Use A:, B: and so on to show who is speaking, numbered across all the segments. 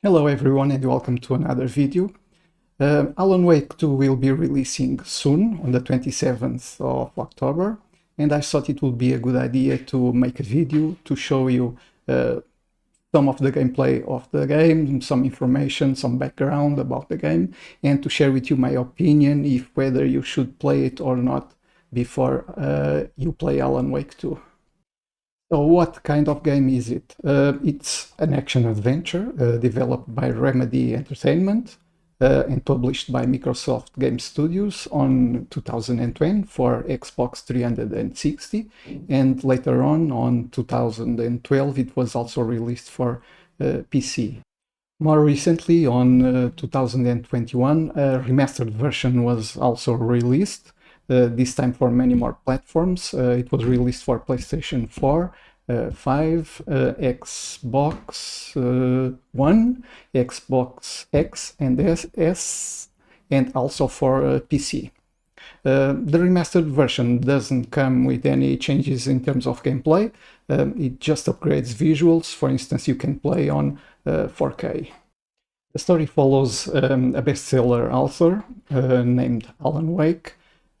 A: Hello everyone and welcome to another video. Alan Wake 2 will be releasing soon on the 27th of October, and I thought it would be a good idea to make a video to show you some of the gameplay of the game, some information, some background about the game, and to share with you my opinion if whether you should play it or not before you play Alan Wake 2. So what kind of game is it? It's an action-adventure developed by Remedy Entertainment and published by Microsoft Game Studios on 2020 for Xbox 360, and later on 2012 it was also released for PC. More recently, on 2021, a remastered version was also released, this time for many more platforms. It was released for PlayStation 4, 5, Xbox One, Xbox X and S, and also for PC. The remastered version doesn't come with any changes in terms of gameplay. It just upgrades visuals. For instance, you can play on 4K. The story follows a bestseller author named Alan Wake,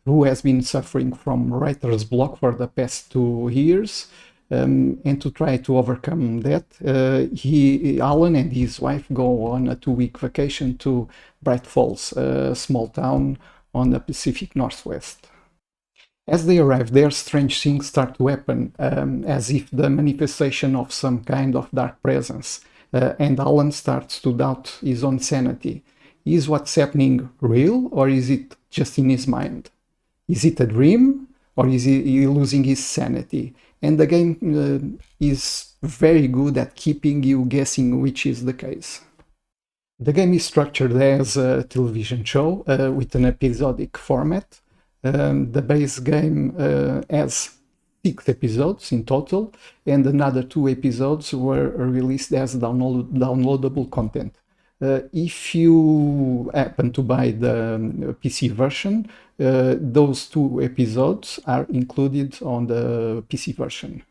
A: who has been suffering from writer's block for the past 2 years. And to try to overcome that, Alan and his wife go on a 2-week vacation to Bright Falls, a small town on the Pacific Northwest. As they arrive there, strange things start to happen, as if the manifestation of some kind of dark presence, and Alan starts to doubt his own sanity. Is what's happening real, or is it just in his mind? Is it a dream, or is he losing his sanity? And the game is very good at keeping you guessing which is the case. The game is structured as a television show with an episodic format. The base game has 6 episodes in total, and another 2 episodes were released as downloadable content. If you happen to buy the PC version, those 2 episodes are included on the PC version.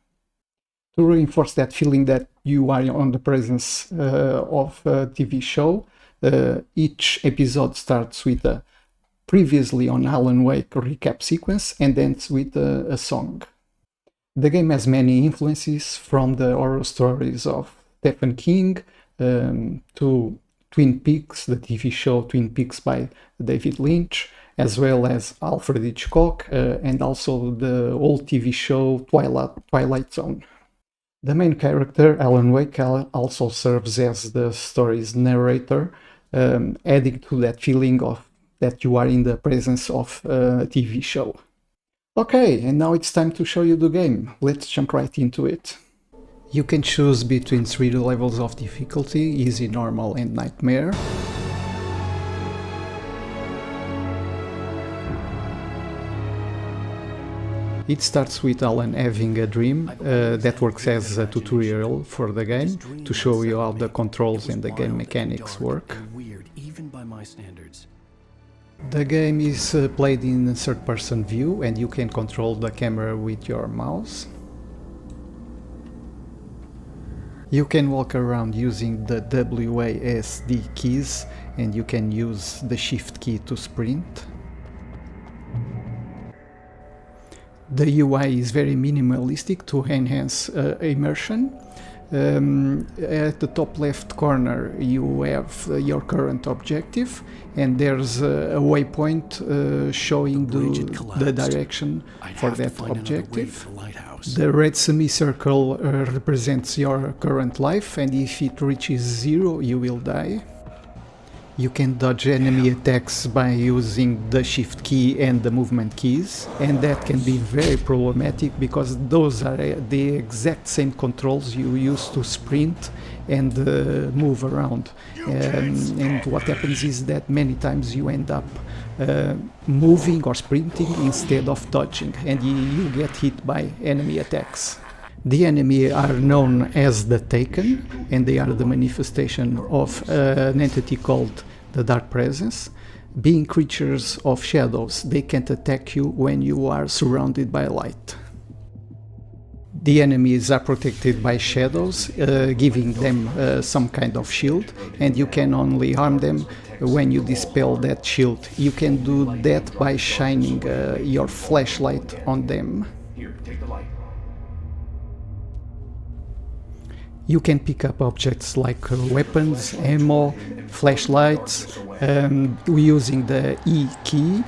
A: To reinforce that feeling that you are on the presence of a TV show, each episode starts with a previously on Alan Wake recap sequence and ends with a song. The game has many influences, from the horror stories of Stephen King to Twin Peaks, the TV show Twin Peaks by David Lynch, as well as Alfred Hitchcock, and also the old TV show Twilight Zone. The main character, Alan Wake, also serves as the story's narrator, adding to that feeling of that you are in the presence of a TV show. Okay, and now it's time to show you the game. Let's jump right into it. You can choose between 3 levels of difficulty: easy, normal and nightmare. It starts with Alan having a dream that works as a tutorial for the game to show you how the controls and the game mechanics work. The game is played in third-person view, and you can control the camera with your mouse. You can walk around using the WASD keys, and you can use the Shift key to sprint. The UI is very minimalistic to enhance immersion. At the top left corner you have your current objective, and there's a waypoint showing the direction for that objective. The red semicircle represents your current life, and if it reaches 0 you will die. You can dodge enemy attacks by using the Shift key and the movement keys, and that can be very problematic because those are the exact same controls you use to sprint and move around. And what happens is that many times you end up moving or sprinting instead of dodging, and you get hit by enemy attacks. The enemy are known as the Taken, and they are the manifestation of an entity called the Dark Presence. Being creatures of shadows, they can't attack you when you are surrounded by light. The enemies are protected by shadows, giving them some kind of shield, and you can only harm them when you dispel that shield. You can do that by shining your flashlight on them.
B: Here, take the light.
A: You can pick up objects like weapons, ammo, flashlights, using the E key.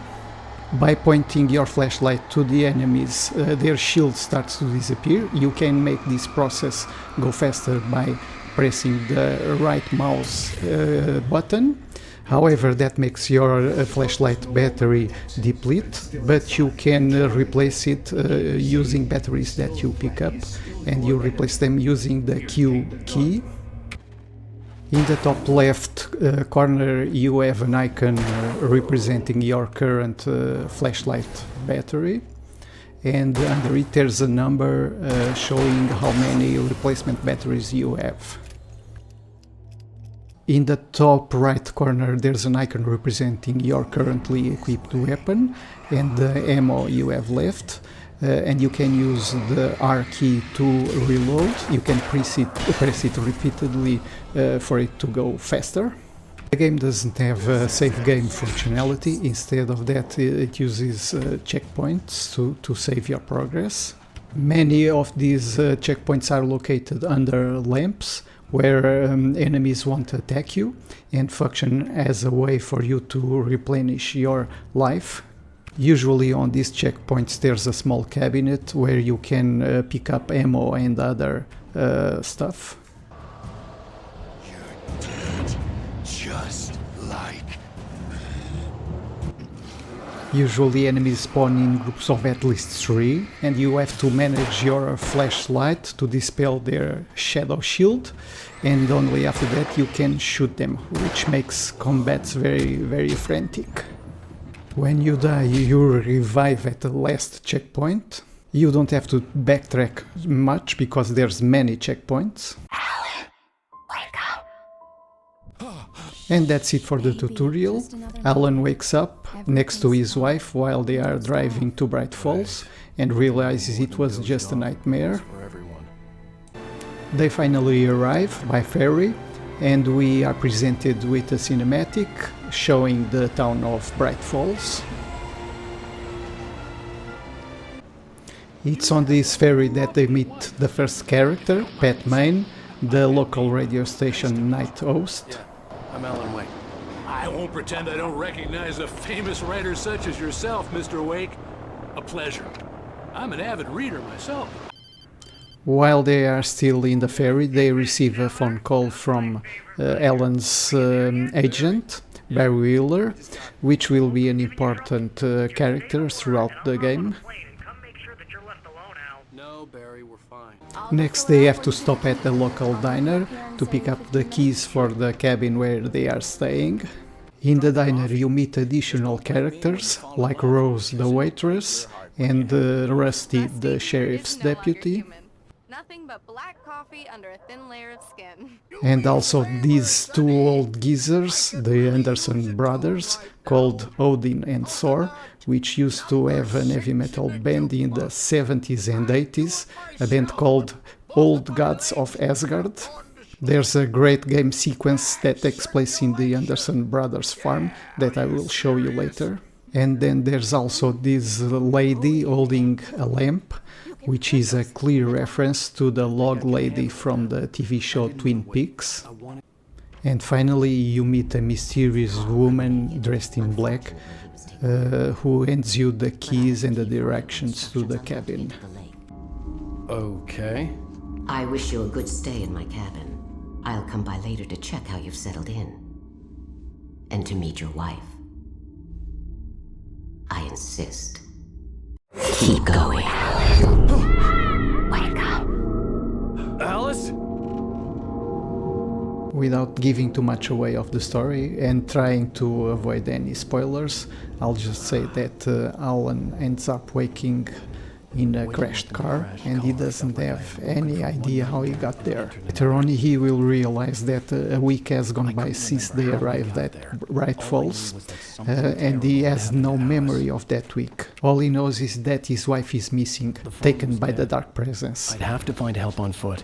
A: By pointing your flashlight to the enemies, their shield starts to disappear. You can make this process go faster by pressing the right mouse button. However, that makes your flashlight battery deplete, but you can replace it using batteries that you pick up, and you replace them using the Q key. In the top left corner you have an icon representing your current flashlight battery, and under it there's a number showing how many replacement batteries you have. In the top right corner there's an icon representing your currently equipped weapon and the ammo you have left. And you can use the R key to reload. You can press it repeatedly for it to go faster. The game doesn't have a save game functionality. Instead of that, it uses checkpoints to save your progress. Many of these checkpoints are located under lamps, where enemies won't attack you, and function as a way for you to replenish your life. Usually on these checkpoints there's a small cabinet where you can pick up ammo and other stuff.
B: You're dead, just like...
A: Usually enemies spawn in groups of at least 3, and you have to manage your flashlight to dispel their shadow shield, and only after that you can shoot them, which makes combats very, very frantic. When you die, you revive at the last checkpoint. You don't have to backtrack much because there's many checkpoints.
C: Alan, wake up.
A: And that's it for the tutorial. Alan wakes up next to his wife while they are driving to Bright Falls and realizes it was just a nightmare. They finally arrive by ferry, and we are presented with a cinematic showing the town of Bright Falls. It's on this ferry that they meet the first character, Pat Main, the local radio station night host.
D: I'm Alan Wake. I won't pretend I don't recognize a famous writer such as yourself, Mr. Wake. A pleasure. I'm an avid reader myself.
A: While they are still in the ferry, they receive a phone call from Alan's agent, Barry Wheeler, which will be an important character throughout the game.
D: No, Barry, we're fine.
A: Next, they have to stop at the local diner to pick up the keys for the cabin where they are staying. In the diner, you meet additional characters like Rose, the waitress, and Rusty, the sheriff's deputy.
C: Nothing but black coffee under a thin layer of skin.
A: And also these two old geezers, the Anderson brothers, called Odin and Thor, which used to have an heavy metal band in the 70s and 80s, a band called Old Gods of Asgard. There's a great game sequence that takes place in the Anderson brothers farm that I will show you later. And then there's also this lady holding a lamp, which is a clear reference to the log lady from the TV show Twin Peaks. And finally you meet a mysterious woman dressed in black who hands you the keys and the directions to the cabin.
D: Okay.
E: I wish you a good stay in my cabin. I'll come by later to check how you've settled in. And to meet your wife. I insist. Keep going. Wake up.
D: Alice?
A: Without giving too much away of the story and trying to avoid any spoilers, I'll just say that Alan ends up waking in a crashed car, and he doesn't have any idea how he got there. Later on he will realize that a week has gone by since they arrived at Bright Falls, and he has no memory of that week. All he knows is that his wife is missing, taken by the Dark Presence.
F: I'd have to find help on foot.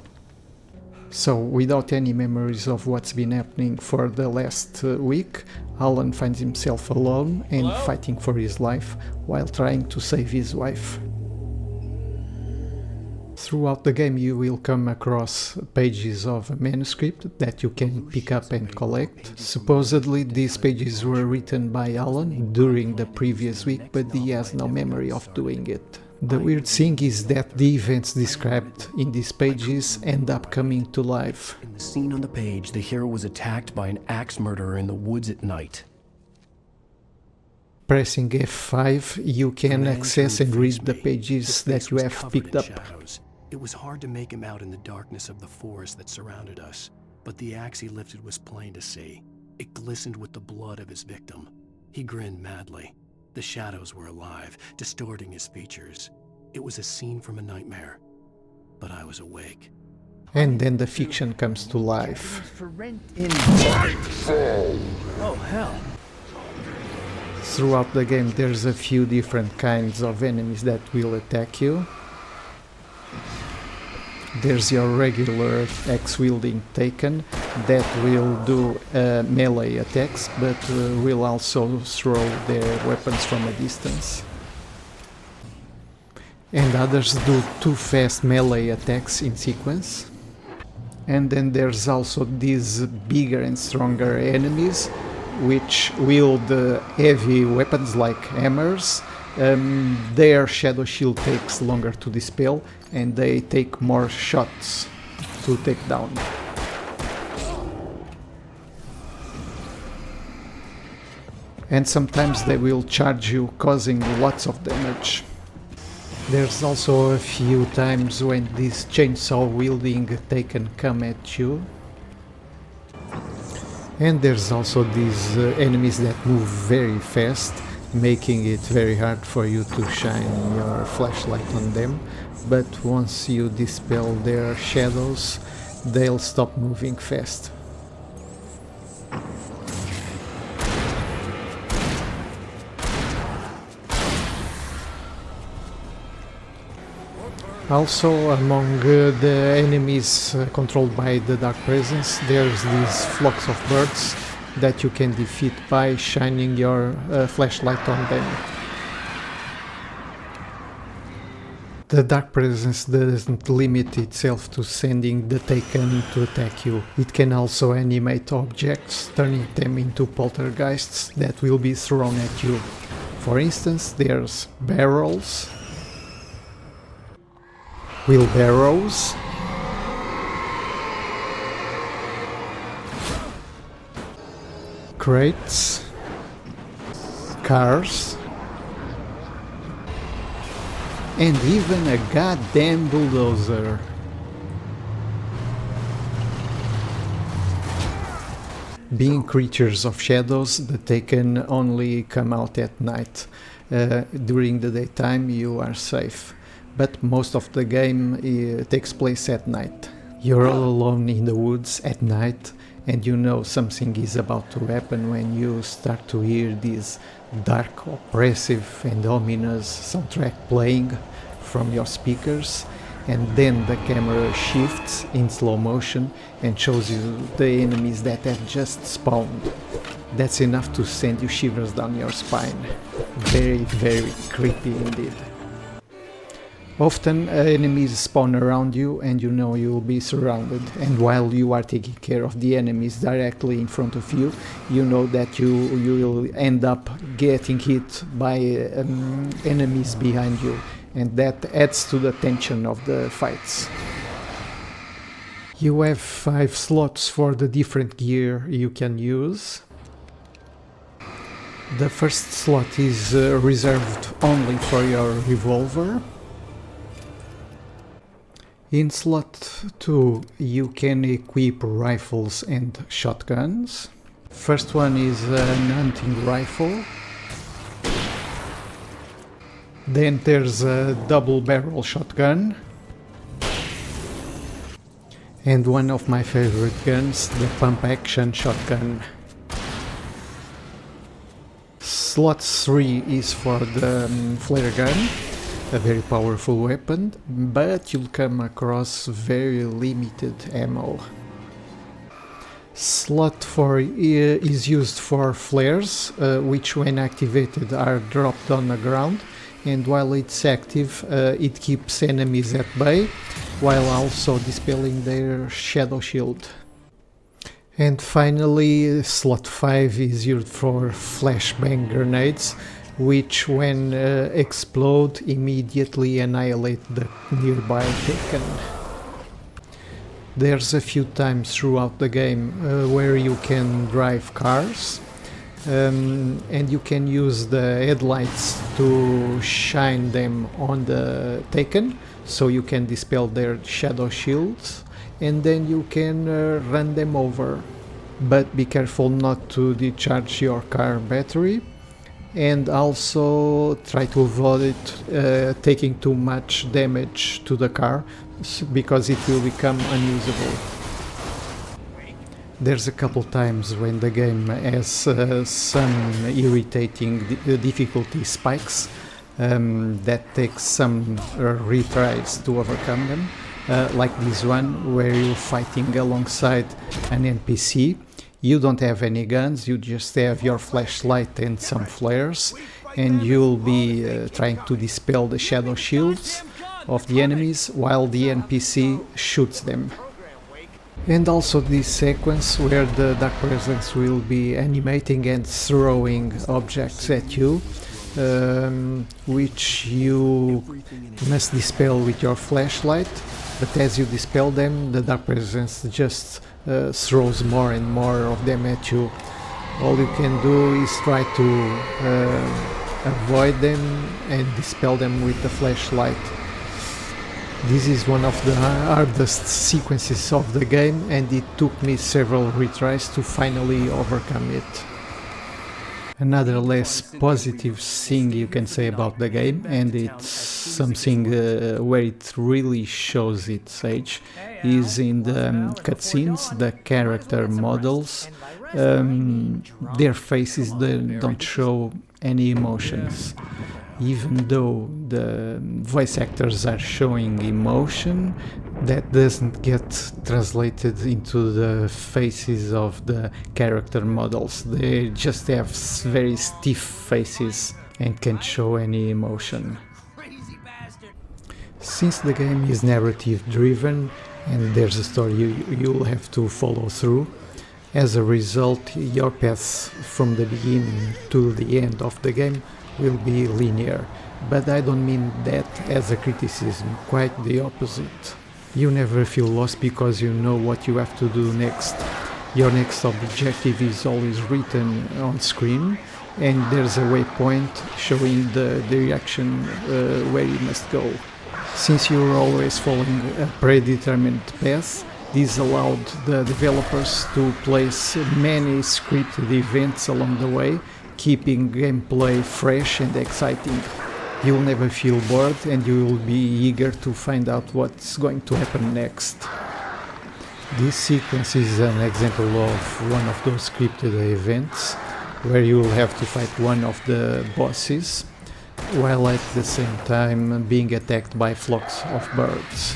A: So, without any memories of what's been happening for the last week, Alan finds himself alone and fighting for his life while trying to save his wife. Throughout the game you will come across pages of a manuscript that you can pick up and collect. Supposedly these pages were written by Alan during the previous week, but he has no memory of doing it. The weird thing is that the events described in these pages end up coming to life.
F: In the scene on the page, the hero was attacked by an axe murderer in the woods at night.
A: Pressing F5, you can access and read the pages that you have picked up.
F: It was hard to make him out in the darkness of the forest that surrounded us, but the axe he lifted was plain to see. It glistened with the blood of his victim. He grinned madly. The shadows were alive, distorting his features. It was a scene from a nightmare, but I was awake.
A: And then the fiction comes to life.
F: Oh, hell.
A: Throughout the game there's a few different kinds of enemies that will attack you. There's your regular axe-wielding Taken that will do melee attacks, but will also throw their weapons from a distance. And others do 2 fast melee attacks in sequence. And then there's also these bigger and stronger enemies which wield heavy weapons like hammers. Their shadow shield takes longer to dispel and they take more shots to take down. And sometimes they will charge you, causing lots of damage. There's also a few times when this chainsaw wielding Taken come at you. And there's also these enemies that move very fast, making it very hard for you to shine your flashlight on them, but once you dispel their shadows, they'll stop moving fast. Also, among the enemies controlled by the Dark Presence, there's these flocks of birds that you can defeat by shining your flashlight on them. The Dark Presence doesn't limit itself to sending the Taken to attack you. It can also animate objects, turning them into poltergeists that will be thrown at you. For instance, there's barrels, wheelbarrows, crates, cars, and even a goddamn bulldozer. Being creatures of shadows, the Taken only come out at night. During the daytime you are safe, but most of the game takes place at night. You're all alone in the woods at night, and you know something is about to happen when you start to hear this dark, oppressive and ominous soundtrack playing from your speakers, and then the camera shifts in slow motion and shows you the enemies that have just spawned. That's enough to send you shivers down your spine. Very, very creepy indeed. Often enemies spawn around you and you know you will be surrounded, and while you are taking care of the enemies directly in front of you, you know that you will end up getting hit by enemies behind you, and that adds to the tension of the fights. You have 5 slots for the different gear you can use. The first slot is reserved only for your revolver. In slot 2 you can equip rifles and shotguns. First one is an hunting rifle. Then there's a double barrel shotgun. And one of my favorite guns, the pump action shotgun. Slot 3 is for the flare gun, a very powerful weapon, but you'll come across very limited ammo. Slot 4 is used for flares, which when activated are dropped on the ground, and while it's active it keeps enemies at bay, while also dispelling their shadow shield. And finally, slot 5 is used for flashbang grenades, which when explode immediately annihilate the nearby Taken. There's a few times throughout the game where you can drive cars, and you can use the headlights to shine them on the Taken, so you can dispel their shadow shields, and then you can run them over. But be careful not to discharge your car battery, and also try to avoid taking too much damage to the car, because it will become unusable. There's a couple times when the game has some irritating difficulty spikes that takes some retries to overcome them, like this one where you're fighting alongside an NPC. You don't have any guns, you just have your flashlight and some flares, and you'll be trying to dispel the shadow shields of the enemies while the NPC shoots them. And also this sequence where the Dark Presence will be animating and throwing objects at you, which you must dispel with your flashlight, but as you dispel them, the Dark Presence just throws more and more of them at you. All you can do is try to avoid them and dispel them with the flashlight. This is one of the hardest sequences of the game, and it took me several retries to finally overcome it. Another less positive thing you can say about the game, and it's something where it really shows its age, is in the cutscenes, the character models, their faces, they don't show any emotions. Even though the voice actors are showing emotion, that doesn't get translated into the faces of the character models. They just have very stiff faces and can't show any emotion. Since the game is narrative driven and there's a story you'll have to follow through, as a result your path from the beginning to the end of the game will be linear, but I don't mean that as a criticism, quite the opposite. You never feel lost because you know what you have to do next. Your next objective is always written on screen, and there's a waypoint showing the direction where you must go. Since you're always following a predetermined path, this allowed the developers to place many scripted events along the way, keeping gameplay fresh and exciting. You'll never feel bored, and you will be eager to find out what's going to happen next. This sequence is an example of one of those scripted events, where you will have to fight one of the bosses, while at the same time being attacked by flocks of birds.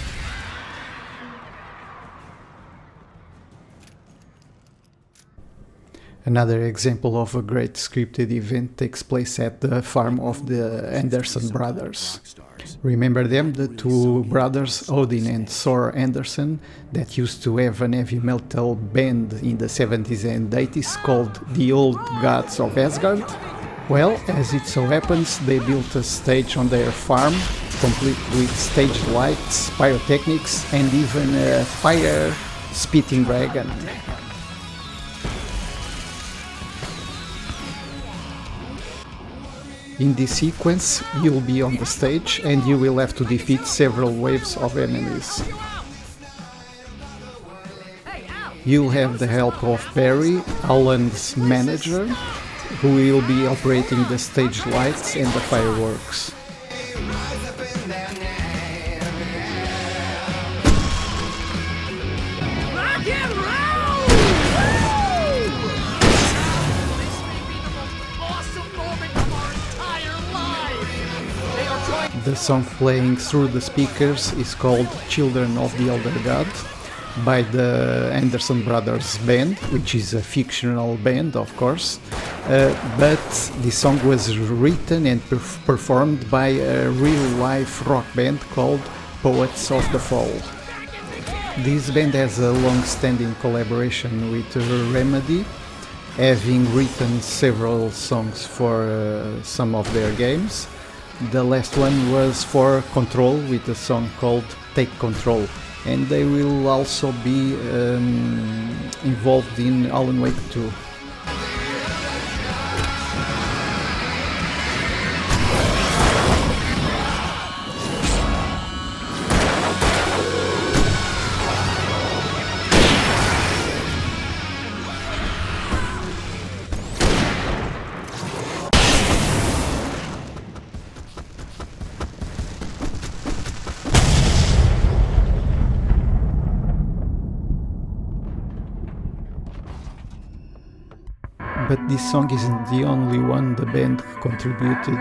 A: Another example of a great scripted event takes place at the farm of the Anderson brothers. Remember them, the two brothers, Odin and Thor Anderson, that used to have an heavy metal band in the 70s and 80s called the Old Gods of Asgard? Well, as it so happens, they built a stage on their farm, complete with stage lights, pyrotechnics, and even a fire-spitting dragon. In this sequence, you'll be on the stage and you will have to defeat several waves of enemies. You'll have the help of Barry, Alan's manager, who will be operating the stage lights and the fireworks. The song playing through the speakers is called Children of the Elder God by the Anderson Brothers Band, which is a fictional band, of course, but this song was written and performed by a real-life rock band called Poets of the Fall. This band has a long-standing collaboration with Remedy, having written several songs for some of their games. The last one was for Control with a song called Take Control, and they will also be involved in Alan Wake 2. But this song isn't the only one the band contributed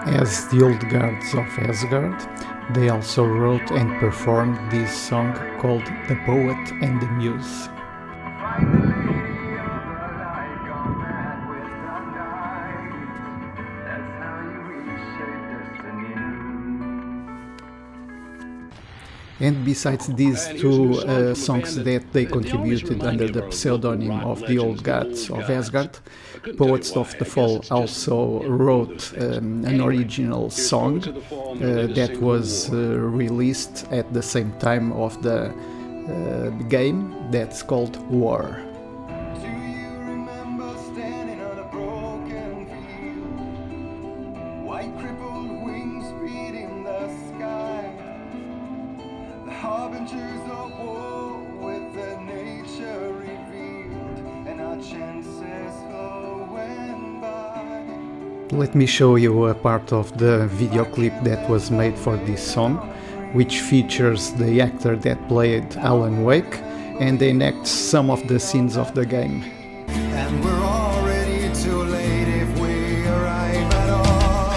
A: as the old guards of Asgard. They also wrote and performed this song called The Poet and the Muse. And besides these two songs that they contributed under the pseudonym of the Old Gods of Asgard, Poets of the Fall also wrote an original song that was released at the same time of the game, that's called War.
G: Harbingers of war with their nature revealed, and our chances went by.
A: Let me show you a part of the video clip that was made for this song, which features the actor that played Alan Wake and enacts some of the scenes of the game.
G: And we're already too late if we arrive at all.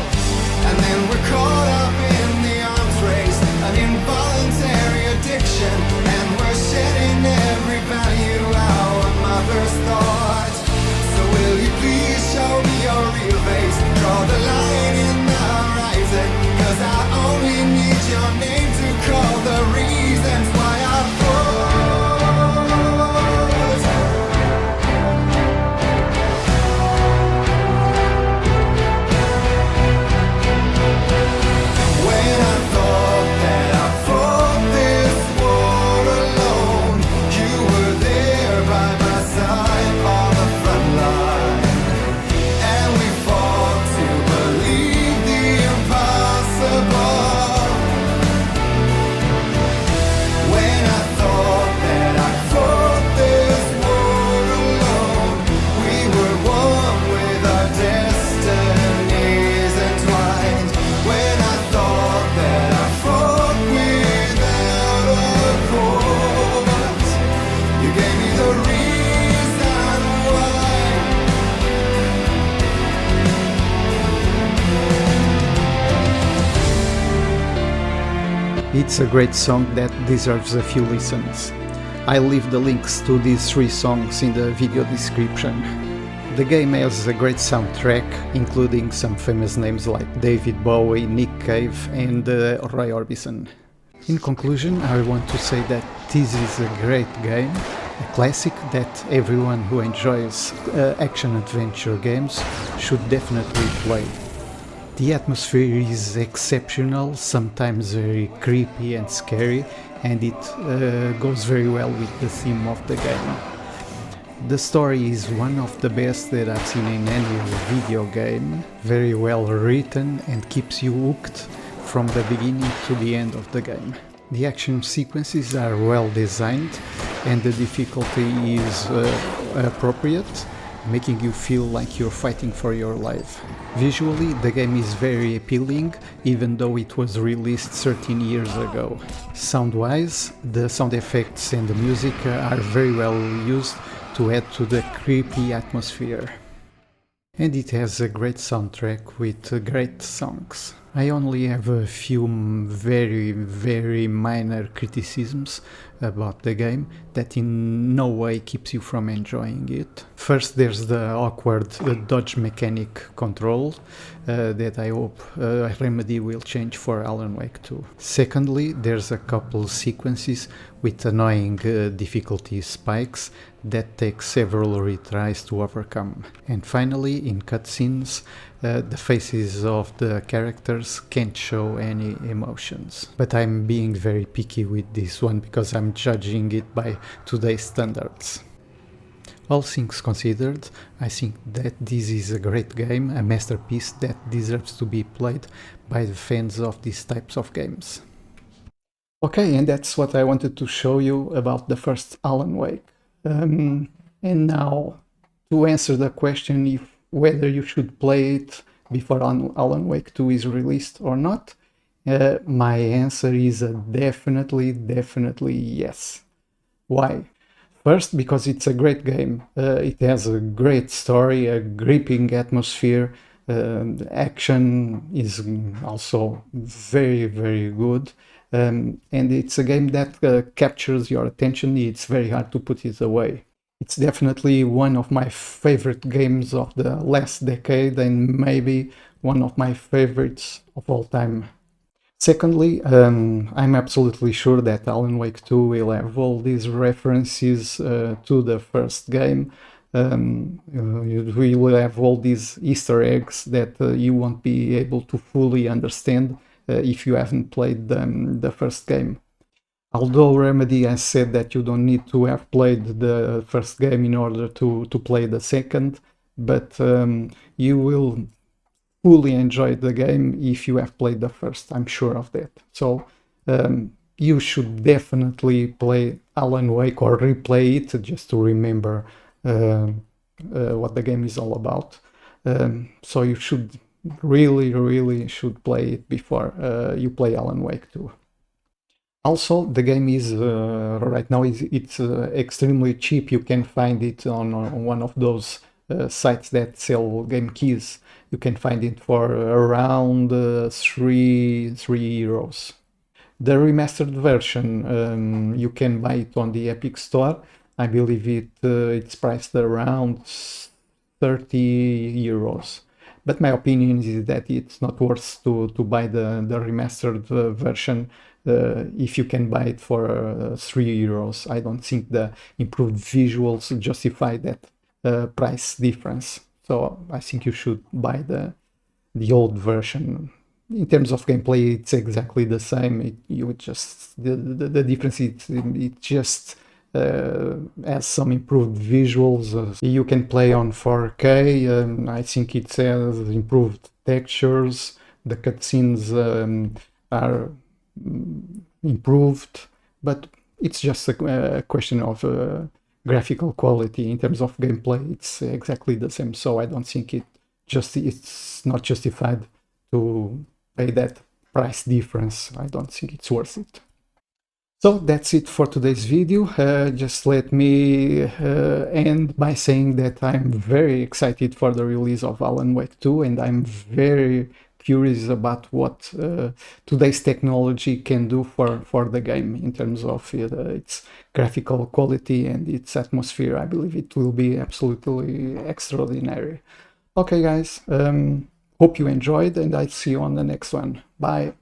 G: And then we're caught up in the arms race, an involuntary addiction, and we're shedding every value our mother's thought. So will you please show me your real face, draw the line in the horizon, 'cause I only need your name to call the reasons why I fought. When I thought that I fought this war alone, you were there by my side on the front line, and we fought to believe the impossible. When I thought that I fought this war alone, we were one with our destinies entwined. When I thought that I fought without a cause, you gave me the reason why.
A: It's a great song that deserves a few listens. I'll leave the links to these 3 songs in the video description. The game has a great soundtrack, including some famous names like David Bowie, Nick Cave and Roy Orbison. In conclusion, I want to say that this is a great game, a classic that everyone who enjoys action-adventure games should definitely play. The atmosphere is exceptional, sometimes very creepy and scary, and it goes very well with the theme of the game. The story is one of the best that I've seen in any video game, very well written and keeps you hooked from the beginning to the end of the game. The action sequences are well designed and the difficulty is appropriate, making you feel like you're fighting for your life. Visually, the game is very appealing, even though it was released 13 years ago. Sound-wise, the sound effects and the music are very well used to add to the creepy atmosphere. And it has a great soundtrack with great songs. I only have a few very minor criticisms about the game that in no way keeps you from enjoying it. First, there's the awkward dodge mechanic control that I hope Remedy will change for Alan Wake 2. Secondly, there's a couple sequences with annoying difficulty spikes that take several retries to overcome. And finally, in cutscenes, the faces of the characters can't show any emotions. But I'm being very picky with this one because I'm judging it by today's standards. All things considered, I think that this is a great game, a masterpiece that deserves to be played by the fans of these types of games. Okay, and that's what I wanted to show you about the first Alan Wake. And now, to answer the question whether you should play it before Alan Wake 2 is released or not, my answer is a definitely yes. Why? First, because it's a great game. It has a great story, a gripping atmosphere. Action is also very good. And it's a game that captures your attention. It's very hard to put it away. It's definitely one of my favorite games of the last decade and maybe one of my favorites of all time. Secondly, I'm absolutely sure that Alan Wake 2 will have all these references to the first game. We will have all these Easter eggs that you won't be able to fully understand if you haven't played the first game. Although Remedy has said that you don't need to have played the first game in order to play the second, but you will fully enjoy the game if you have played the first, I'm sure of that. So you should definitely play Alan Wake or replay it just to remember what the game is all about. So you should really should play it before you play Alan Wake 2. Also, the game is right now it's extremely cheap. You can find it on one of those sites that sell game keys. You can find it for around 3 euros. The remastered version, you can buy it on the Epic Store. I believe it's priced around 30 euros. But my opinion is that it's not worth to buy the remastered version if you can buy it for 3 euros. I don't think the improved visuals justify that price difference. So I think you should buy the old version. In terms of gameplay, it's exactly the same. The difference is it just has some improved visuals. You can play on 4K. I think it has improved textures. The cutscenes are improved, but it's just a question of graphical quality. In terms of gameplay, it's exactly the same. So I don't think it's not justified to pay that price difference. I don't think it's worth it. So that's it for today's video. Just let me end by saying that I'm very excited for the release of Alan Wake 2, and I'm very curious about what today's technology can do for the game in terms of its graphical quality and its atmosphere. I believe it will be absolutely extraordinary. Okay guys, hope you enjoyed, and I'll see you on the next one. Bye.